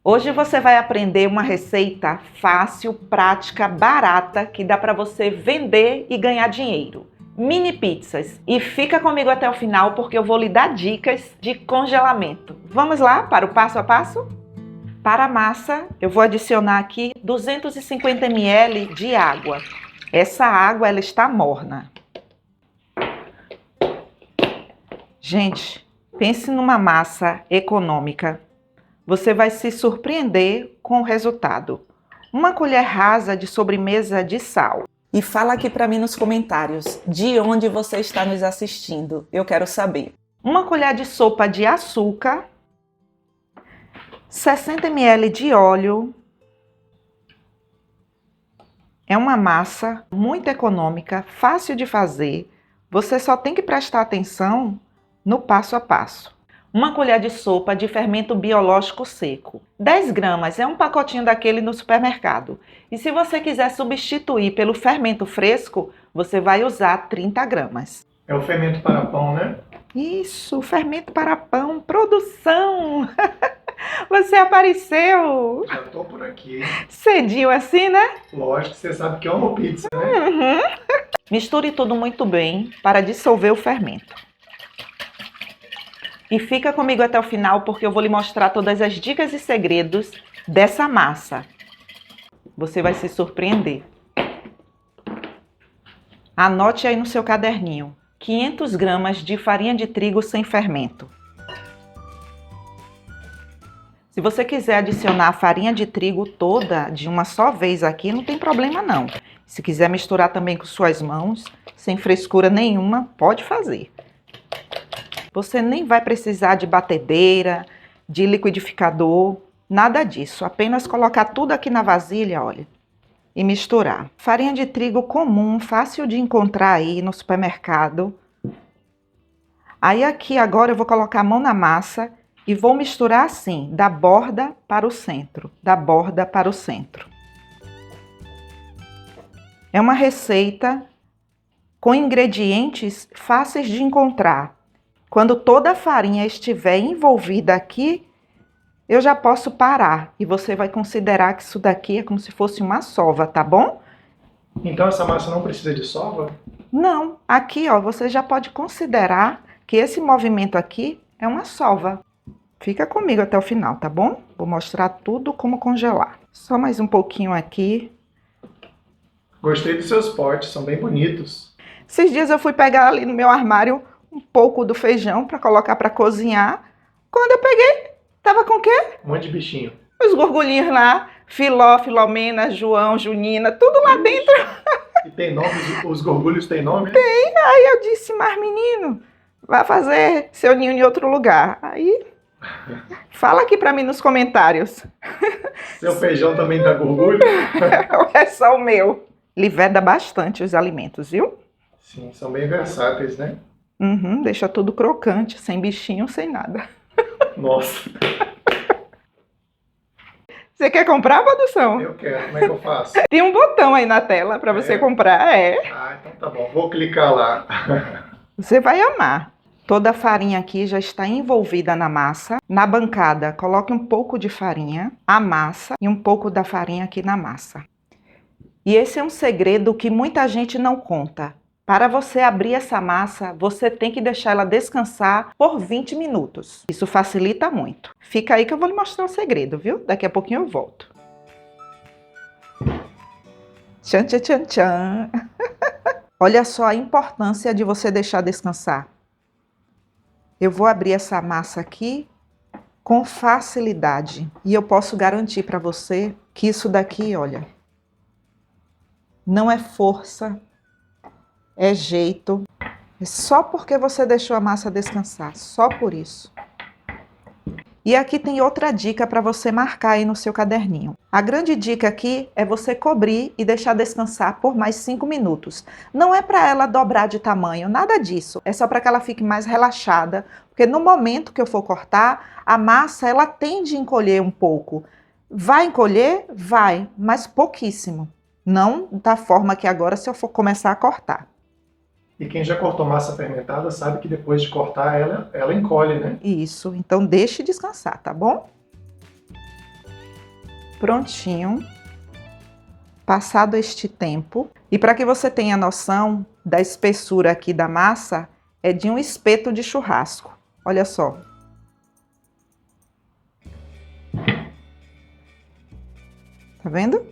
Hoje você vai aprender uma receita fácil, prática, barata, que dá para você vender e ganhar dinheiro. Mini pizzas. E fica comigo até o final porque eu vou lhe dar dicas de congelamento. Vamos lá para o passo a passo? Para a massa, eu vou adicionar aqui 250 ml de água. Essa água ela está morna. Gente, pense numa massa econômica. Você vai se surpreender com o resultado. Uma colher rasa de sobremesa de sal. E fala aqui para mim nos comentários de onde você está nos assistindo. Eu quero saber. Uma colher de sopa de açúcar. 60 ml de óleo. É uma massa muito econômica, fácil de fazer. Você só tem que prestar atenção no passo a passo. Uma colher de sopa de fermento biológico seco. 10 gramas, é um pacotinho daquele no supermercado. E se você quiser substituir pelo fermento fresco, você vai usar 30 gramas. É o fermento para pão, né? Isso, fermento para pão, produção! Você apareceu! Já tô por aqui. Cedinho assim, né? Lógico que você sabe que eu amo pizza, né? Uhum. Misture tudo muito bem para dissolver o fermento. E fica comigo até o final porque eu vou lhe mostrar todas as dicas e segredos dessa massa. Você vai se surpreender. Anote aí no seu caderninho. 500 gramas de farinha de trigo sem fermento. Se você quiser adicionar a farinha de trigo toda de uma só vez aqui, não tem problema não. Se quiser misturar também com suas mãos, sem frescura nenhuma, pode fazer. Você nem vai precisar de batedeira, de liquidificador, nada disso. Apenas colocar tudo aqui na vasilha, olha, e misturar. Farinha de trigo comum, fácil de encontrar aí no supermercado. Aí aqui agora eu vou colocar a mão na massa e vou misturar assim, da borda para o centro, da borda para o centro. É uma receita com ingredientes fáceis de encontrar. Quando toda a farinha estiver envolvida aqui, eu já posso parar. E você vai considerar que isso daqui é como se fosse uma sova, tá bom? Então essa massa não precisa de sova? Não, aqui ó, você já pode considerar que esse movimento aqui é uma sova. Fica comigo até o final, tá bom? Vou mostrar tudo como congelar. Só mais um pouquinho aqui. Gostei dos seus potes, são bem bonitos. Esses dias eu fui pegar ali no meu armário um pouco do feijão para colocar para cozinhar. Quando eu peguei, tava com o quê? Um monte de bichinho. Os gorgulhinhos lá, Filó, Filomena, João, Junina, tudo lá dentro. E tem nome? Os gorgulhos têm nome? Tem. Aí eu disse, mas menino, vai fazer seu ninho em outro lugar. Aí, fala aqui para mim nos comentários. Seu feijão também dá gorgulho? Ou é só o meu? Liveda bastante os alimentos, viu? Sim, são bem versáteis, né? Uhum, deixa tudo crocante, sem bichinho, sem nada. Nossa, Você quer comprar, produção? eu quero. Como é que eu faço? Tem um botão aí na tela para você comprar, Ah, então tá bom. Vou clicar lá. Você vai amar. Toda a farinha aqui já está envolvida na massa. Na bancada, coloque um pouco de farinha, a massa e um pouco da farinha aqui na massa. E esse é um segredo que muita gente não conta. Para você abrir essa massa, você tem que deixar ela descansar por 20 minutos. Isso facilita muito. Fica aí que eu vou lhe mostrar o segredo, viu? Daqui a pouquinho eu volto. Tchan, tchan, tchan, tchan. Olha só a importância de você deixar descansar. Eu vou abrir essa massa aqui com facilidade. E eu posso garantir para você que isso daqui, olha, não é força. É jeito, é só porque você deixou a massa descansar, só por isso. E aqui tem outra dica para você marcar aí no seu caderninho. A grande dica aqui é você cobrir e deixar descansar por mais 5 minutos. Não é para ela dobrar de tamanho, nada disso. É só para que ela fique mais relaxada, porque no momento que eu for cortar, a massa ela tende a encolher um pouco. Vai encolher? Vai, mas pouquíssimo. Não da forma que agora se eu for começar a cortar. E quem já cortou massa fermentada sabe que depois de cortar ela encolhe, né? Isso, então deixe descansar, tá bom? Prontinho. Passado este tempo, e para que você tenha noção da espessura aqui da massa, é de um espeto de churrasco. Olha só. Tá vendo?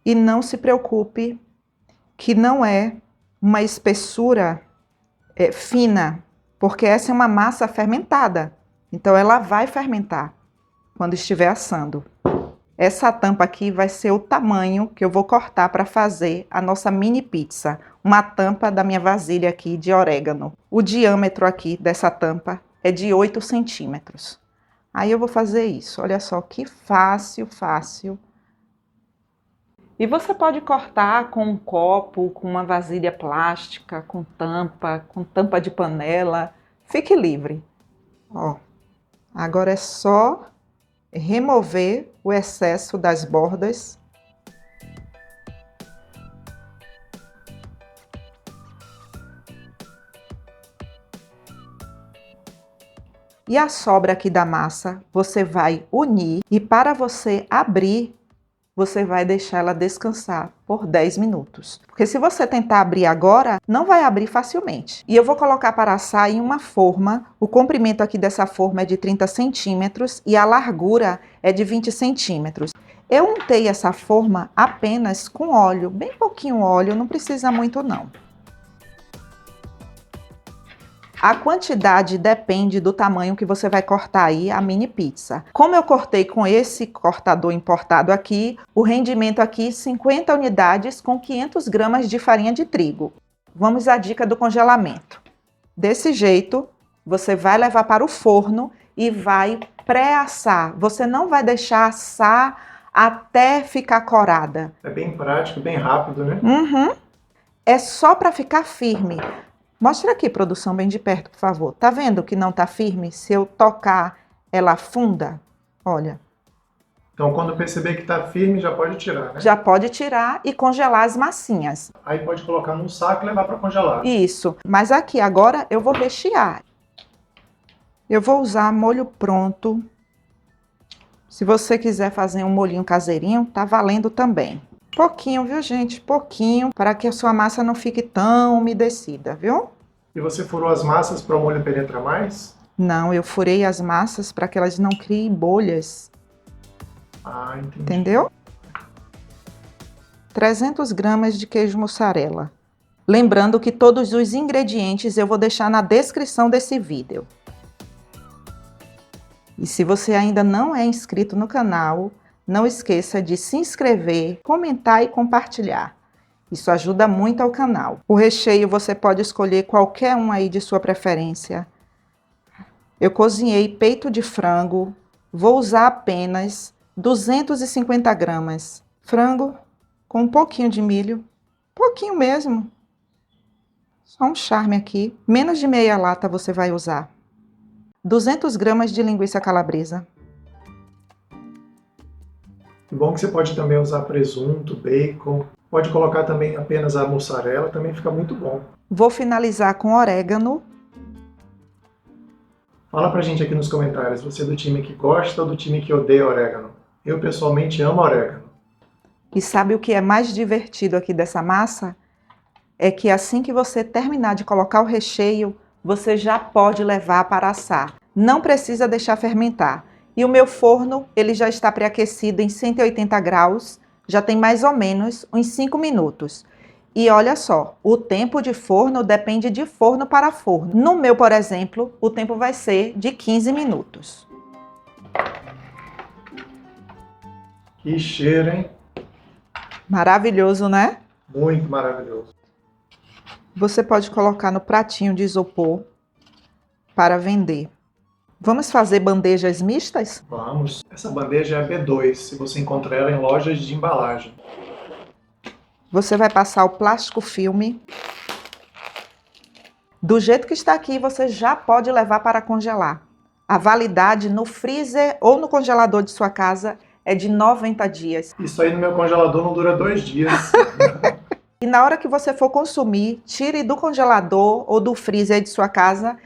E não se preocupe que não é uma espessura fina, porque essa é uma massa fermentada. Então ela vai fermentar quando estiver assando. Essa tampa aqui vai ser o tamanho que eu vou cortar para fazer a nossa mini pizza. Uma tampa da minha vasilha aqui de orégano. O diâmetro aqui dessa tampa é de 8 centímetros. Aí eu vou fazer isso. Olha só que fácil, fácil. E você pode cortar com um copo, com uma vasilha plástica, com tampa de panela. Fique livre. Ó, agora é só remover o excesso das bordas. E a sobra aqui da massa, você vai unir e para você abrir, você vai deixar ela descansar por 10 minutos. Porque se você tentar abrir agora, não vai abrir facilmente. E eu vou colocar para assar em uma forma. O comprimento aqui dessa forma é de 30 centímetros e a largura é de 20 centímetros. Eu untei essa forma apenas com óleo, bem pouquinho óleo, não precisa muito não. A quantidade depende do tamanho que você vai cortar aí a mini pizza. Como eu cortei com esse cortador importado aqui, o rendimento aqui 50 unidades com 500 gramas de farinha de trigo. Vamos à dica do congelamento. Desse jeito, você vai levar para o forno e vai pré-assar. Você não vai deixar assar até ficar corada. É bem prático, bem rápido, né? Uhum. É só para ficar firme. Mostra aqui, produção, bem de perto, por favor. Tá vendo que não tá firme? Se eu tocar, ela afunda? Olha. Então, quando perceber que tá firme, já pode tirar, né? Já pode tirar e congelar as massinhas. Aí pode colocar num saco e levar para congelar. Isso. Mas aqui, agora, eu vou rechear. Eu vou usar molho pronto. Se você quiser fazer um molhinho caseirinho, tá valendo também. Pouquinho, viu, gente? Pouquinho, para que a sua massa não fique tão umedecida, viu? E você furou as massas para o molho penetrar mais? Não, eu furei as massas para que elas não criem bolhas. Ah, entendi. Entendeu? 300 gramas de queijo mussarela. Lembrando que todos os ingredientes eu vou deixar na descrição desse vídeo. E se você ainda não é inscrito no canal, não esqueça de se inscrever, comentar e compartilhar. Isso ajuda muito ao canal. O recheio você pode escolher qualquer um aí de sua preferência. Eu cozinhei peito de frango. Vou usar apenas 250 gramas. Frango com um pouquinho de milho. Pouquinho mesmo. Só um charme aqui. Menos de meia lata você vai usar. 200 gramas de linguiça calabresa. Que bom que você pode também usar presunto, bacon. Pode colocar também apenas a mussarela, também fica muito bom. Vou finalizar com orégano. Fala pra gente aqui nos comentários, você é do time que gosta ou do time que odeia orégano? Eu pessoalmente amo orégano. E sabe o que é mais divertido aqui dessa massa? É que assim que você terminar de colocar o recheio, você já pode levar para assar. Não precisa deixar fermentar. E o meu forno, ele já está pré-aquecido em 180 graus, já tem mais ou menos uns 5 minutos. E olha só, o tempo de forno depende de forno para forno. No meu, por exemplo, o tempo vai ser de 15 minutos. Que cheiro, hein? Maravilhoso, né? Muito maravilhoso. Você pode colocar no pratinho de isopor para vender. Vamos fazer bandejas mistas? Vamos. Essa bandeja é B2, se você encontrar ela em lojas de embalagem. Você vai passar o plástico filme. Do jeito que está aqui, você já pode levar para congelar. A validade no freezer ou no congelador de sua casa é de 90 dias. Isso aí no meu congelador não dura 2 dias. E na hora que você for consumir, tire do congelador ou do freezer de sua casa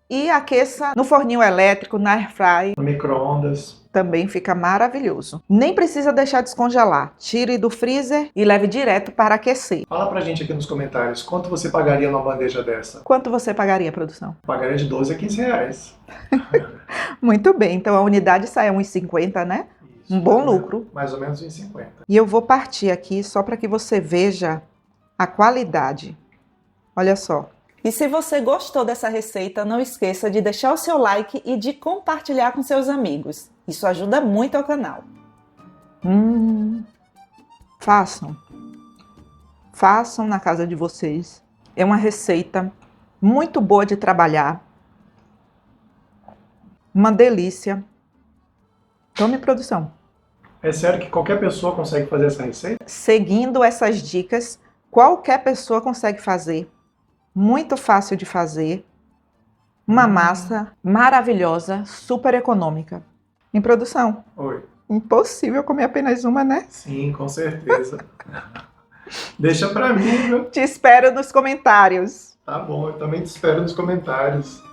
e aqueça no forninho elétrico, na airfryer. No micro-ondas. Também fica maravilhoso. Nem precisa deixar descongelar. Tire do freezer e leve direto para aquecer. Fala pra gente aqui nos comentários, quanto você pagaria numa bandeja dessa? Quanto você pagaria, produção? Pagaria de 12 a 15 reais. Muito bem, então a unidade sai a 1,50, né? Um bom lucro. Mais ou menos 1,50. E eu vou partir aqui só para que você veja a qualidade. Olha só. E se você gostou dessa receita, não esqueça de deixar o seu like e de compartilhar com seus amigos. Isso ajuda muito ao canal. Façam. Façam na casa de vocês. É uma receita muito boa de trabalhar. Uma delícia. Tome, produção. É sério que qualquer pessoa consegue fazer essa receita? Seguindo essas dicas, qualquer pessoa consegue fazer. Muito fácil de fazer. Uma massa maravilhosa, super econômica. Em produção. Oi. Impossível comer apenas uma, né? Sim, com certeza. Deixa pra mim, viu? Te espero nos comentários. Tá bom, eu também te espero nos comentários.